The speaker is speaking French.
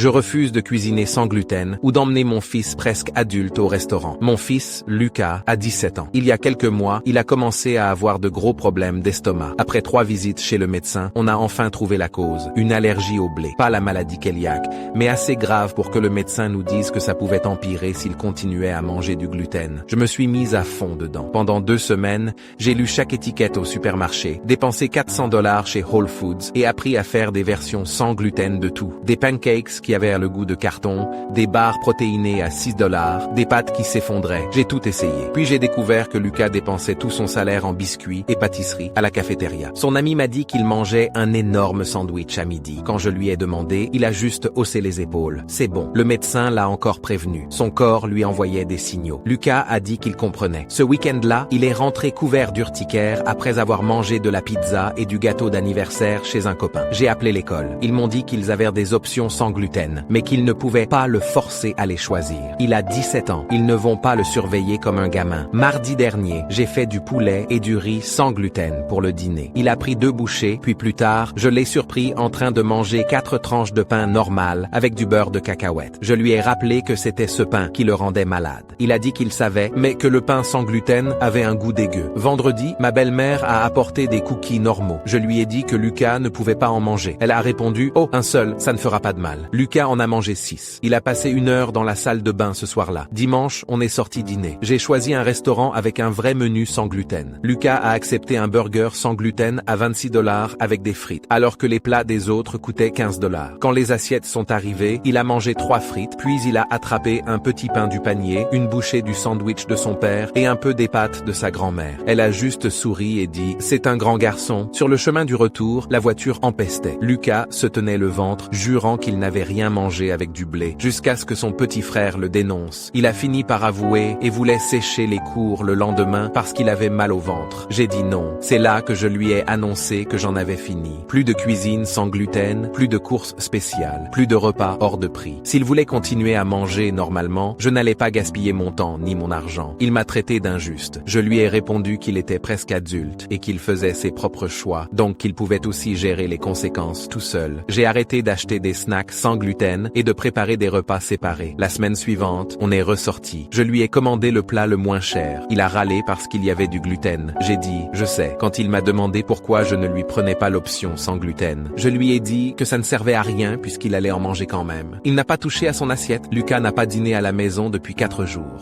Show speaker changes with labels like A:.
A: Je refuse de cuisiner sans gluten ou d'emmener mon fils presque adulte au restaurant. Mon fils, Lucas, a 17 ans. Il y a quelques mois, il a commencé à avoir de gros problèmes d'estomac. Après 3 visites chez le médecin, on a enfin trouvé la cause. Une allergie au blé. Pas la maladie cœliaque, mais assez grave pour que le médecin nous dise que ça pouvait empirer s'il continuait à manger du gluten. Je me suis mise à fond dedans. Pendant 2 semaines, j'ai lu chaque étiquette au supermarché, dépensé $400 chez Whole Foods et appris à faire des versions sans gluten de tout. Des pancakes qui avaient le goût de carton, des barres protéinées à $6, des pâtes qui s'effondraient. J'ai tout essayé. Puis j'ai découvert que Lucas dépensait tout son salaire en biscuits et pâtisseries à la cafétéria. Son ami m'a dit qu'il mangeait un énorme sandwich à midi. Quand je lui ai demandé, il a juste haussé les épaules. C'est bon. Le médecin l'a encore prévenu. Son corps lui envoyait des signaux. Lucas a dit qu'il comprenait. Ce week-end-là, il est rentré couvert d'urticaire après avoir mangé de la pizza et du gâteau d'anniversaire chez un copain. J'ai appelé l'école. Ils m'ont dit qu'ils avaient des options sans gluten, mais qu'ils ne pouvaient pas le forcer à les choisir. Il a 17 ans. Ils ne vont pas le surveiller comme un gamin. Mardi dernier, j'ai fait du poulet et du riz sans gluten pour le dîner. Il a pris 2 bouchées, puis plus tard, je l'ai surpris en train de manger 4 tranches de pain normal avec du beurre de cacahuète. Je lui ai rappelé que c'était ce pain qui le rendait malade. Il a dit qu'il savait, mais que le pain sans gluten avait un goût dégueu. Vendredi, ma belle-mère a apporté des cookies normaux. Je lui ai dit que Lucas ne pouvait pas en manger. Elle a répondu « Oh, un seul, ça ne fera pas de mal ». Lucas en a mangé 6. Il a passé 1 heure dans la salle de bain ce soir-là. Dimanche, on est sorti dîner. J'ai choisi un restaurant avec un vrai menu sans gluten. Lucas a accepté un burger sans gluten à $26 avec des frites, alors que les plats des autres coûtaient $15. Quand les assiettes sont arrivées, il a mangé 3 frites, puis il a attrapé un petit pain du panier, une bouchée du sandwich de son père et un peu des pâtes de sa grand-mère. Elle a juste souri et dit « C'est un grand garçon ». Sur le chemin du retour, la voiture empestait. Lucas se tenait le ventre, jurant qu'il n'avait rien mangé avec du blé, jusqu'à ce que son petit frère le dénonce. Il a fini par avouer et voulait sécher les cours le lendemain parce qu'il avait mal au ventre. J'ai dit non. C'est là que je lui ai annoncé que j'en avais fini. Plus de cuisine sans gluten, plus de courses spéciales, plus de repas hors de prix. S'il voulait continuer à manger normalement, je n'allais pas gaspiller mon temps ni mon argent. Il m'a traité d'injuste. Je lui ai répondu qu'il était presque adulte et qu'il faisait ses propres choix, donc qu'il pouvait aussi gérer les conséquences tout seul. J'ai arrêté d'acheter des snacks sans gluten et de préparer des repas séparés. La semaine suivante, on est ressorti. Je lui ai commandé le plat le moins cher. Il a râlé parce qu'il y avait du gluten. J'ai dit, je sais. Quand il m'a demandé pourquoi je ne lui prenais pas l'option sans gluten, je lui ai dit que ça ne servait à rien puisqu'il allait en manger quand même. Il n'a pas touché à son assiette. Lucas n'a pas dîné à la maison depuis 4 jours.